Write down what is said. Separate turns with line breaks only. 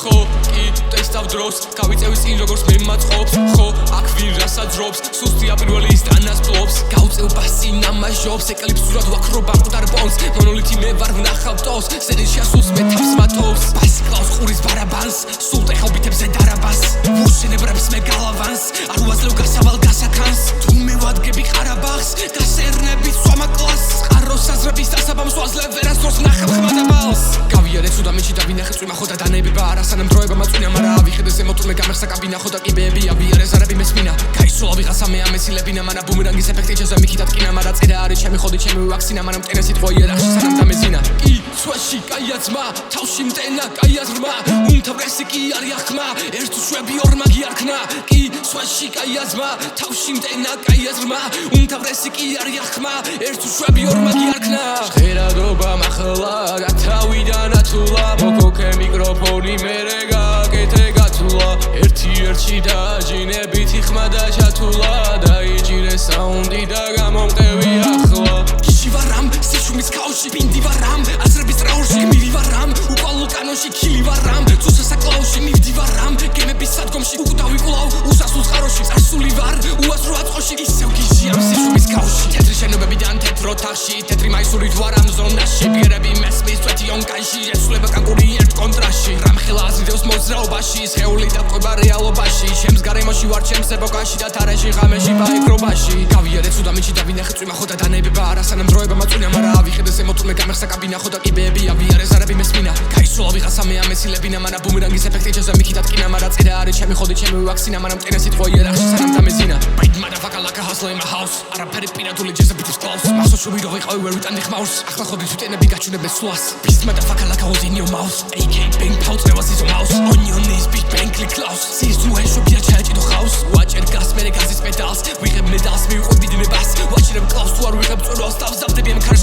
ხო კი ტესტავ დროს გავიწევი წინ როგორც მე მაწყობს ხო აქ ვინ რასაც ძრობს სუსტია პირველი ის დანას ფლობს გავწევ ბასი ნამაჟობს ეკლიპსურად ვაქრობა მკვდარ პონს მონოლითი მე ვარ ვნახავ ტოს სცენაში ასულს მე თავს მათობს ბასი კლავს ყურის ბარაბანს სულ ტეხობითებზე დარაბას ვუშენებრებს მე გალავანს არ უაზრევ გასავალ გასაქანს თუ მე ვადგები ყარაბაღს გასერნები სვამა კლასს ყაროს საზრების დასაბამს ვაძლევ ვერასდროს ვნახავ ხმადაბალს გავიარე ცუდა მიჩი და ვინახე წვიმა ხო და დანებება არასანამ დროება მაწვინა მარა ავიხედეს ემოტურმე გამეხსა კაბინა ხო და კიბეები ავიარე ზარები მესმინა გაისულა ვიღასა მე ამესილებინა მანა ბუმერანგის ეფექტი ჩეზა მიქითად კინა მარა წერა არის ჩემი ხოდი ჩემი ვაქსინა მანამ მტენა სიტყვა იარაღში სანამ დამეზინა კი სვაში კაია ძმა თავში მტენა კაია ღრმა უმთავრესი კი არის ახმა ერთ შვები ორმა გიარქნა კი სვაში კაია ძმა თავში მტენა კაია ღრმა უმთავრესი კი არის ახმა ერთ შვები ორმა გიარქნა ჟღერადობა მახლა გათავიდან ათულა მოგოქე მიკროფონი მერე გაკეთე გათულა ერთი დაჯინებით ხმა და ჩათულა დაიჯირე საუნდი და გამომტევი ახლა იში ვარამ სიშვმის ქაუში ბინდი ვარამ აზრების ტრაურში მივი ვარამ უყალო კანონში ქილი ვარამ წუსასაკლაუში მივდი ვარამ გემების სადგომში უკვდავი კლავ უსასულს ხაროში წარსული ვარ უაზრო აწყოში ისევ გიჟიამ სიშვმის ქაუში თეთრი შენობებიდან თეთრ ოთახში თეთრი მაისურით ვარამ ზონაში ბგერები მესმის წვეთი ონკანში ესვლება კანკური ერთ კონტრასში რამხელა აზრიდევს მოძრაობაში სხეული და ყვება რეალობაში ჩემს გარემოში ვარ ჩემს ეპოქაში და თარეში ღამეში ბაიკრობაში გავიარე ცუდა მიჩი და ვინახე წვიმა ხო და დანებება არასანამ დროება მაწვინა მარა ავიხედეს ემოტურმე გამეხსა კაბინა ხო და კიბეები ავიარე ზარები მესმინა გაისულა ვიღასა მე ამესილებინა მანა ბუმერანგის ეფექტი ჩეზა მიქითად კინა მარა წერა არის ჩემი ხოდი ჩემი ვაქსინა მანამ მტენა სიტყვა იარაღში სანამ დამეზინა big motherfucker like a hustler in my house არაფერი პირადული ჯეზებითის კლავს მახსოვს რომ ვიყავი ვერ ვიტანდი ხმაურს ახლა ხოდი თვითენები გაჩვენებენ სვლას big motherfucker like I was in your mouth AK bang pouts მე ვასიზო mouse on your knees big bang click close sees to head shop ჩაეჭიდო ხავს watcher gas მე გაზის პედალს ვიღებ მედალს მივიყვები დინებას watcher კლავს თუ არ ვიღებ წვროს დავზავდები ამ ქარში